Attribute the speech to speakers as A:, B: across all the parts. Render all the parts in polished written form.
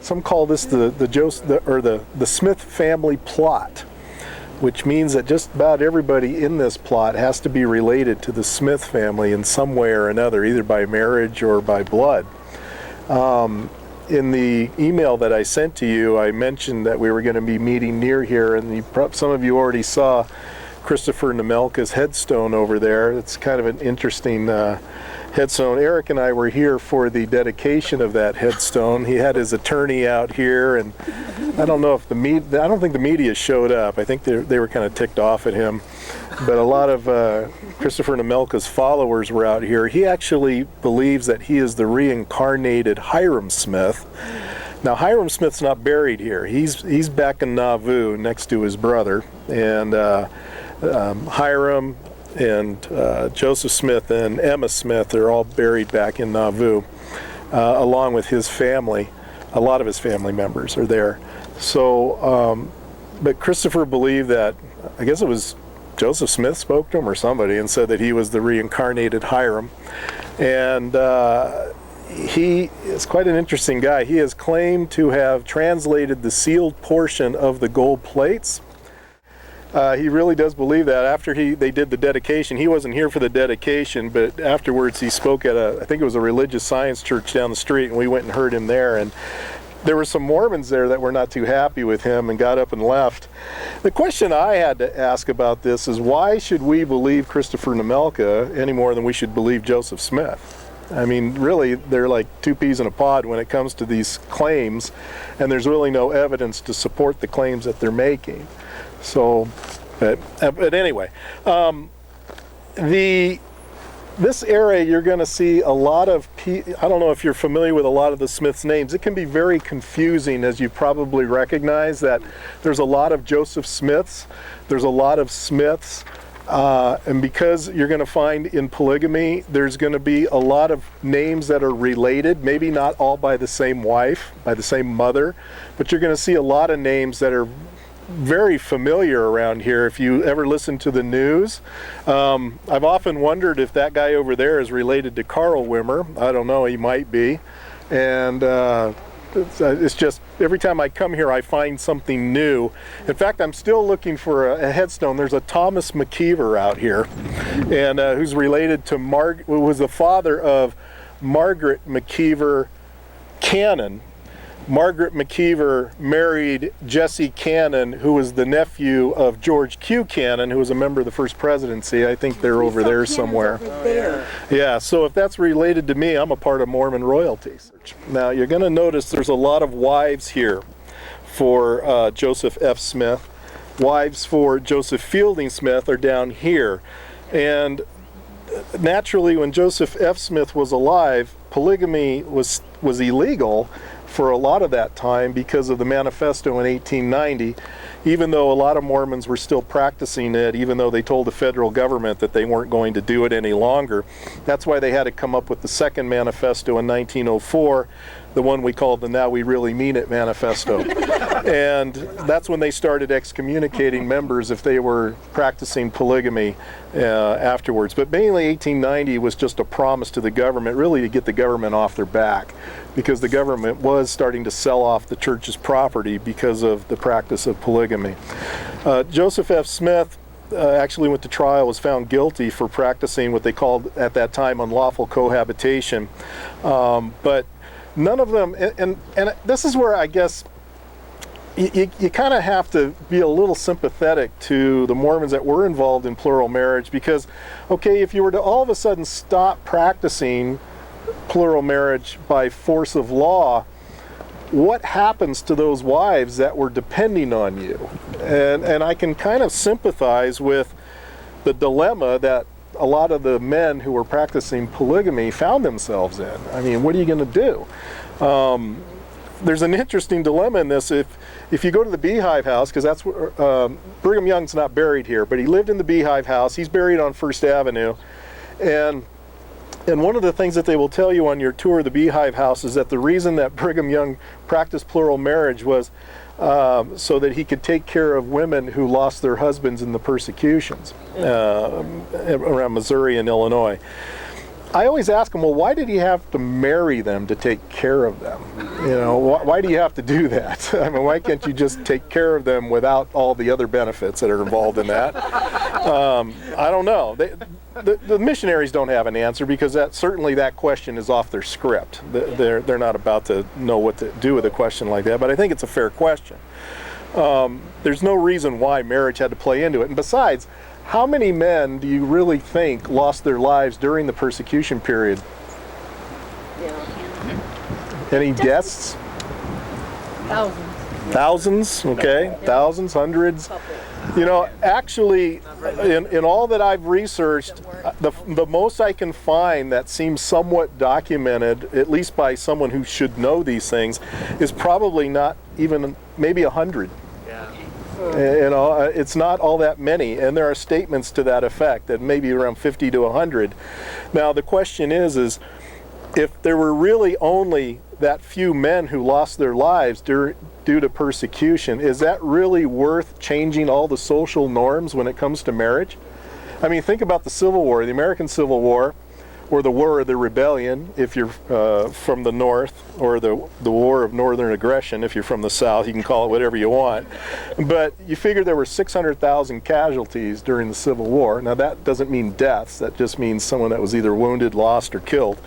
A: some call this the Smith family plot, which means that just about everybody in this plot has to be related to the Smith family in some way or another, either by marriage or by blood. In the email that I sent to you, I mentioned that we were going to be meeting near here, and some of you already saw Christopher Nemelka's headstone over there. It's kind of an interesting headstone. Eric and I were here for the dedication of that headstone. He had his attorney out here, and I don't know if I don't think the media showed up. I think they were kind of ticked off at him. But a lot of Christopher Nemelka's followers were out here. He actually believes that he is the reincarnated Hiram Smith. Now, Hiram Smith's not buried here. He's back in Nauvoo next to his brother. And Hiram and Joseph Smith and Emma Smith are all buried back in Nauvoo, along with his family. A lot of his family members are there. So, but Christopher believed that, I guess it was Joseph Smith spoke to him or somebody and said that he was the reincarnated Hiram. And he is quite an interesting guy. He has claimed to have translated the sealed portion of the gold plates. He really does believe that. After they did the dedication, he wasn't here for the dedication, but afterwards he spoke at I think it was a religious science church down the street, and we went and heard him there. And there were some Mormons there that were not too happy with him and got up and left. The question I had to ask about this is, why should we believe Christopher Nemelka any more than we should believe Joseph Smith? I mean, really, they're like two peas in a pod when it comes to these claims, and there's really no evidence to support the claims that they're making. So, but anyway, this area you're going to see a lot of, I don't know if you're familiar with a lot of the Smiths' names. It can be very confusing, as you probably recognize, that there's a lot of Joseph Smiths, there's a lot of Smiths, and because you're going to find in polygamy, there's going to be a lot of names that are related, maybe not all by the same wife, by the same mother, but you're going to see a lot of names that are very familiar around here if you ever listen to the news. I've often wondered if that guy over there is related to Carl Wimmer. I don't know, he might be. And it's just, every time I come here I find something new. In fact, I'm still looking for a headstone. There's a Thomas McKeever out here, and who's related to who was the father of Margaret McKeever Cannon. Margaret McKeever married Jesse Cannon, who was the nephew of George Q. Cannon, who was a member of the First Presidency. I think they're over there somewhere.
B: Over there.
A: Yeah, so if that's related to me, I'm a part of Mormon royalty. Now, you're going to notice there's a lot of wives here for Joseph F. Smith. Wives for Joseph Fielding Smith are down here. And naturally, when Joseph F. Smith was alive, polygamy was illegal for a lot of that time because of the manifesto in 1890, even though a lot of Mormons were still practicing it, even though they told the federal government that they weren't going to do it any longer. That's why they had to come up with the second manifesto in 1904, the one we called the Now We Really Mean It Manifesto. And that's when they started excommunicating members if they were practicing polygamy afterwards. But mainly 1890 was just a promise to the government, really to get the government off their back, because the government was starting to sell off the church's property because of the practice of polygamy. Joseph F. Smith actually went to trial, was found guilty for practicing what they called at that time unlawful cohabitation. But none of them, and this is where I guess you kind of have to be a little sympathetic to the Mormons that were involved in plural marriage, because, okay, if you were to all of a sudden stop practicing plural marriage by force of law, what happens to those wives that were depending on you? And I can kind of sympathize with the dilemma that a lot of the men who were practicing polygamy found themselves in. I mean, what are you going to do? There's an interesting dilemma in this. If you go to the Beehive House, because that's where Brigham Young's not buried here, but he lived in the Beehive House. He's buried on First Avenue, and one of the things that they will tell you on your tour of the Beehive House is that the reason that Brigham Young practiced plural marriage was so that he could take care of women who lost their husbands in the persecutions around Missouri and Illinois. I always ask him, well, why did he have to marry them to take care of them? Why do you have to do that? I mean, why can't you just take care of them without all the other benefits that are involved in that? I don't know. The missionaries don't have an answer, because certainly that question is off their script. They're not about to know what to do with a question like that, but I think it's a fair question. There's no reason why marriage had to play into it. And besides, how many men do you really think lost their lives during the persecution period? Any guesses? Thousands, okay. Thousands, hundreds. Actually, in all that I've researched, the most I can find that seems somewhat documented, at least by someone who should know these things, is probably not even, maybe 100. It's not all that many, and there are statements to that effect that maybe around 50 to 100. Now the question is if there were really only that few men who lost their lives due to persecution, is that really worth changing all the social norms when it comes to marriage? I mean, think about the Civil War, the American Civil War, or the War of the Rebellion, if you're from the North, or the War of Northern Aggression, if you're from the South. You can call it whatever you want. But you figure there were 600,000 casualties during the Civil War. Now that doesn't mean deaths, that just means someone that was either wounded, lost, or killed.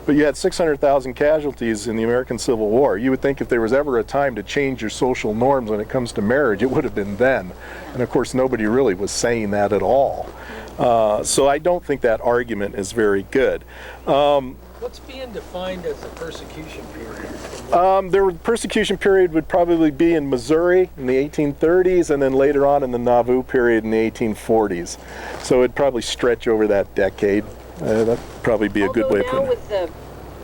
A: But you had 600,000 casualties in the American Civil War. You would think if there was ever a time to change your social norms when it comes to marriage, it would have been then. And of course, nobody really was saying that at all. So I don't think that argument is very good.
B: What's being defined as the persecution period?
A: The persecution period would probably be in Missouri in the 1830s, and then later on in the Nauvoo period in the 1840s. So it'd probably stretch over that decade. That'd probably be a good way of putting it.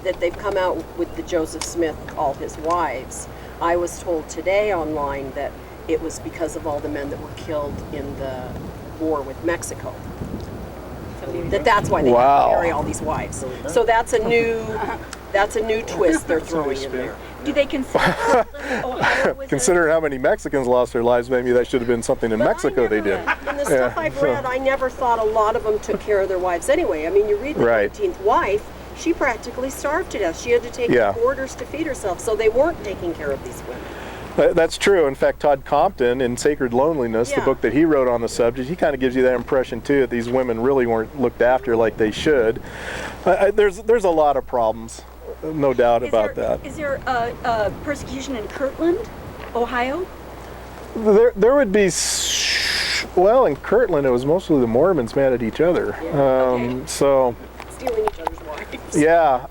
C: That they've come out with the Joseph Smith, all his wives, I was told today online that it was because of all the men that were killed in the war with Mexico. That's why they have to marry all these wives. So that's a new twist they're throwing in there.
D: Do they consider Ohio was
A: Consider how many Mexicans lost their lives, maybe that should have been something in Mexico they did.
C: In the stuff I've read, I never thought a lot of them took care of their wives anyway. I mean, you read the 13th wife, she practically starved to death. She had to take orders to feed herself, so they weren't taking care of these women.
A: That's true. In fact, Todd Compton, in Sacred Loneliness, the book that he wrote on the subject, he kind of gives you that impression too, that these women really weren't looked after like they should. There's a lot of problems, no doubt about that.
D: Is there persecution in Kirtland, Ohio?
A: There would be, well, in Kirtland it was mostly the Mormons mad at each other. So
C: stealing each other's wives.
A: Yeah,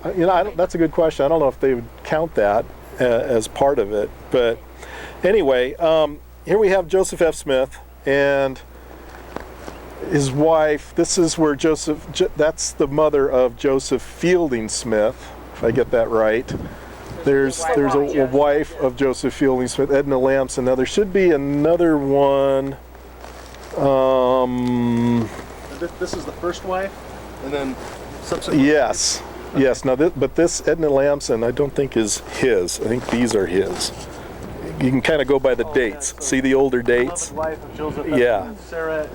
A: that's a good question. I don't know if they would count that as part of it, but anyway, here we have Joseph F. Smith and his wife. This is where that's the mother of Joseph Fielding Smith, if I get that right. There's a wife of Joseph Fielding Smith, Edna Lamson. Now there should be another one.
E: This is the first wife, and then subsequently.
A: Yes. Now, but this Edna Lamson, I don't think is his. I think these are his. You can kind of go by the dates. See the older dates?
E: Wife of Joseph Sarah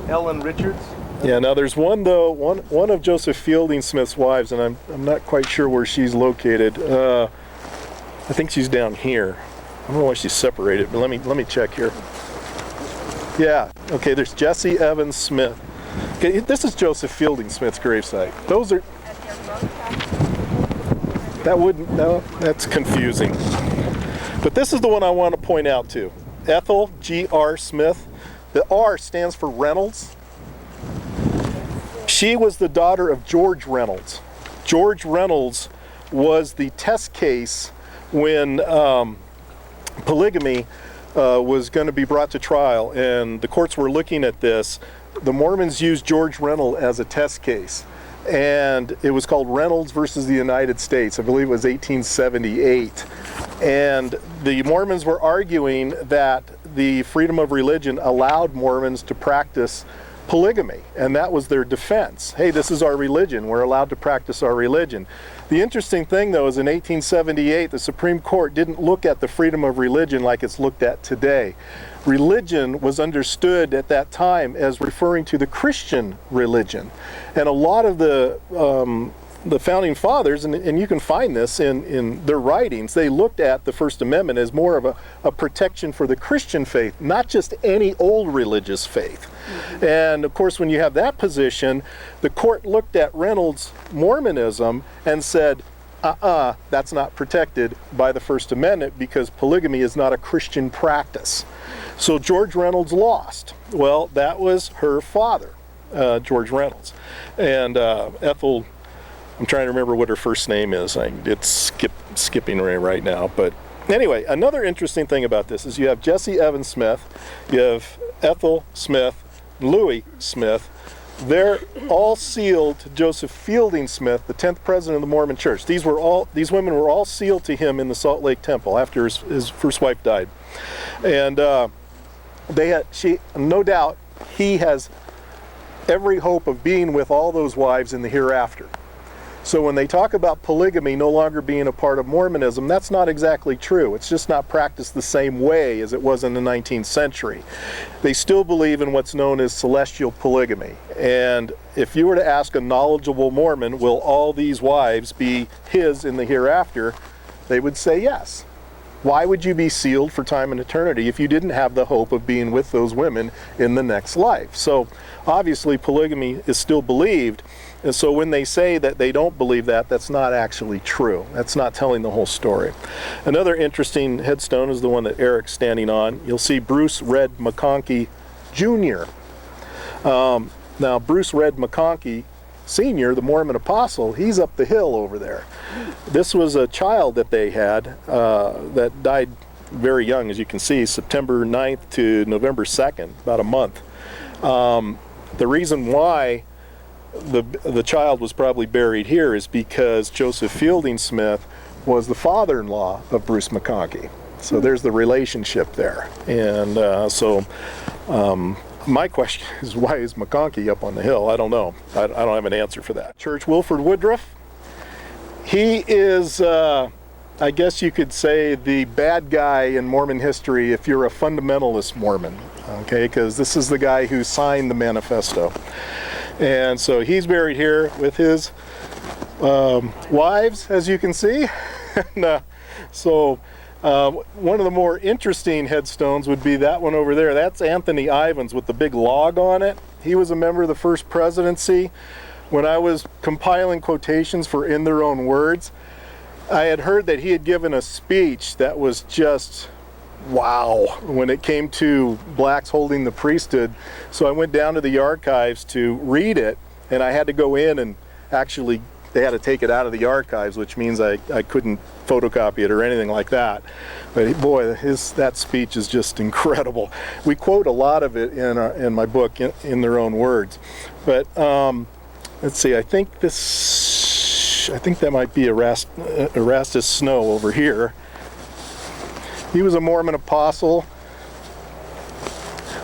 E: Ellen Richards.
A: Yeah. Now there's one though. One of Joseph Fielding Smith's wives, and I'm not quite sure where she's located. I think she's down here. I don't know why she's separated, but let me check here. Yeah. Okay. There's Jessie Evans Smith. Okay. This is Joseph Fielding Smith's gravesite. Those are. That's confusing. But this is the one I want to point out too. Ethel G.R. Smith. The R stands for Reynolds. She was the daughter of George Reynolds. George Reynolds was the test case when polygamy was going to be brought to trial, and the courts were looking at this. The Mormons used George Reynolds as a test case. And it was called Reynolds versus the United States. I believe it was 1878. And the Mormons were arguing that the freedom of religion allowed Mormons to practice polygamy, and that was their defense. Hey, this is our religion. We're allowed to practice our religion. The interesting thing, though, is in 1878, the Supreme Court didn't look at the freedom of religion like it's looked at today. Religion was understood at that time as referring to the Christian religion. And a lot of the the founding fathers, and you can find this in their writings, they looked at the First Amendment as more of a protection for the Christian faith, not just any old religious faith. And of course, when you have that position, the court looked at Reynolds' Mormonism and said, that's not protected by the First Amendment because polygamy is not a Christian practice. So George Reynolds lost. Well, that was her father, George Reynolds. And Ethel, I'm trying to remember what her first name is. It's skipping right now. But anyway, another interesting thing about this is you have Jesse Evans Smith, you have Ethel Smith, Louis Smith. They're all sealed to Joseph Fielding Smith, the 10th president of the Mormon Church. These women were all sealed to him in the Salt Lake Temple after his first wife died. And no doubt, he has every hope of being with all those wives in the hereafter. So when they talk about polygamy no longer being a part of Mormonism, that's not exactly true. It's just not practiced the same way as it was in the 19th century. They still believe in what's known as celestial polygamy. And if you were to ask a knowledgeable Mormon, will all these wives be his in the hereafter, they would say yes. Why would you be sealed for time and eternity if you didn't have the hope of being with those women in the next life? So obviously polygamy is still believed. And so when they say that they don't believe that, that's not actually true. That's not telling the whole story. Another interesting headstone is the one that Eric's standing on. You'll see Bruce Red McConkie Jr. Now Bruce Red McConkie Sr., the Mormon apostle, he's up the hill over there. This was a child that they had that died very young, as you can see, September 9th to November 2nd, about a month. The reason why the child was probably buried here is because Joseph Fielding Smith was the father-in-law of Bruce McConkie. So there's the relationship there. And my question is, why is McConkie up on the hill? I don't know. I don't have an answer for that. Church Wilford Woodruff, he is, I guess you could say, the bad guy in Mormon history if you're a fundamentalist Mormon, okay? Because this is the guy who signed the manifesto. And so he's buried here with his wives, as you can see. And, one of the more interesting headstones would be that one over there. That's Anthony Ivins with the big log on it. He was a member of the First Presidency. When I was compiling quotations for In Their Own Words, I had heard that he had given a speech that was just wow when it came to blacks holding the priesthood. So I went down to the archives to read it, and I had to go in and actually they had to take it out of the archives, which means I couldn't photocopy it or anything like that. But boy, that speech is just incredible. We quote a lot of it in my book, In Their Own Words. But let's see, I think that might be Erastus Snow over here. He was a Mormon apostle.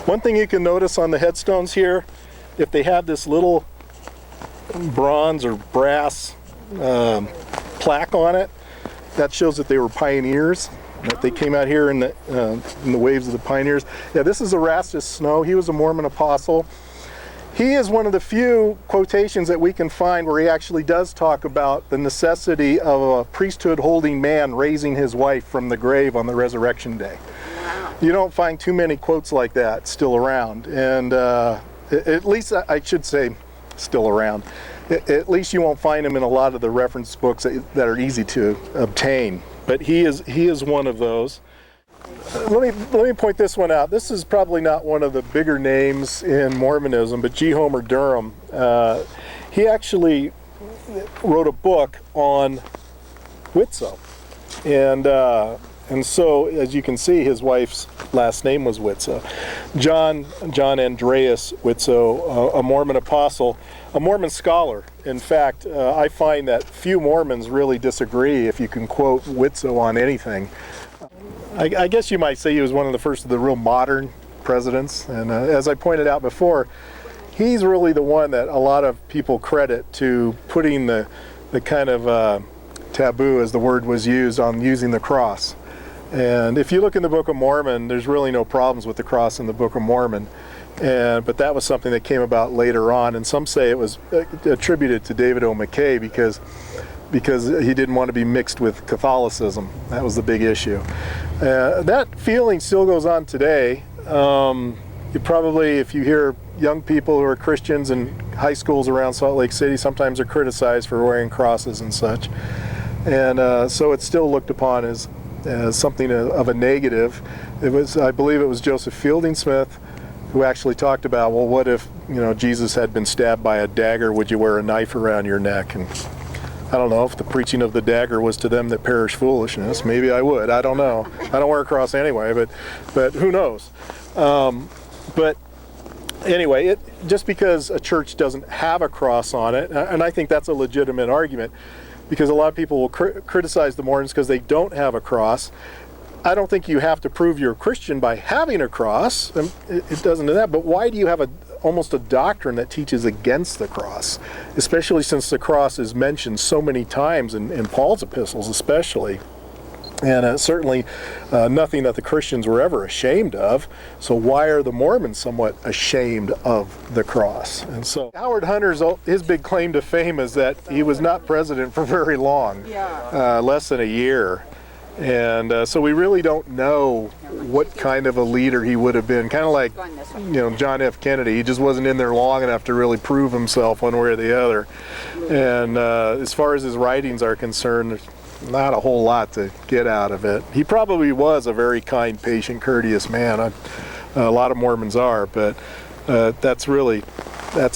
A: One thing you can notice on the headstones here, if they have this little bronze or brass plaque on it, that shows that they were pioneers, that they came out here in the waves of the pioneers. Yeah, this is Erastus Snow. He was a Mormon apostle. He is one of the few quotations that we can find where he actually does talk about the necessity of a priesthood-holding man raising his wife from the grave on the resurrection day. Wow. You don't find too many quotes like that still around, and at least I should say still around. At least you won't find him in a lot of the reference books that are easy to obtain. But he is one of those. Let me point this one out. This is probably not one of the bigger names in Mormonism, but G. Homer Durham. He actually wrote a book on Whitso, and so as you can see, his wife's last name was Whitso. John Andreas Whitso, a Mormon apostle, a Mormon scholar. In fact, I find that few Mormons really disagree if you can quote Whitso on anything. I guess you might say he was one of the first of the real modern presidents, and as I pointed out before, he's really the one that a lot of people credit to putting the kind of taboo, as the word was used, on using the cross. And if you look in the Book of Mormon, there's really no problems with the cross in the Book of Mormon. But that was something that came about later on, and some say it was attributed to David O. McKay because he didn't want to be mixed with Catholicism. That was the big issue. That feeling still goes on today. You probably, if you hear young people who are Christians in high schools around Salt Lake City, sometimes are criticized for wearing crosses and such. And so it's still looked upon as something of a negative. I believe it was Joseph Fielding Smith who actually talked about, well, what if, Jesus had been stabbed by a dagger, would you wear a knife around your neck? And I don't know if the preaching of the dagger was to them that perish foolishness. Maybe I would. I don't know. I don't wear a cross anyway, but who knows? But anyway, just because a church doesn't have a cross on it, and I think that's a legitimate argument, because a lot of people will criticize the Mormons because they don't have a cross. I don't think you have to prove you're a Christian by having a cross. It doesn't do that. But why do you have almost a doctrine that teaches against the cross, especially since the cross is mentioned so many times in Paul's epistles especially? And certainly nothing that the Christians were ever ashamed of. So why are the Mormons somewhat ashamed of the cross? And so Howard Hunter's his big claim to fame is that he was not president for very long, less than a year. And so we really don't know what kind of a leader he would have been. Kind of like, John F. Kennedy. He just wasn't in there long enough to really prove himself one way or the other. And as far as his writings are concerned, there's not a whole lot to get out of it. He probably was a very kind, patient, courteous man. A lot of Mormons are, but that's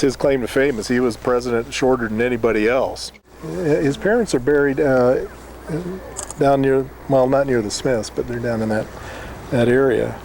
A: his claim to fame, is he was president shorter than anybody else. His parents are buried down near, well, not near the Smiths, but they're down in that area.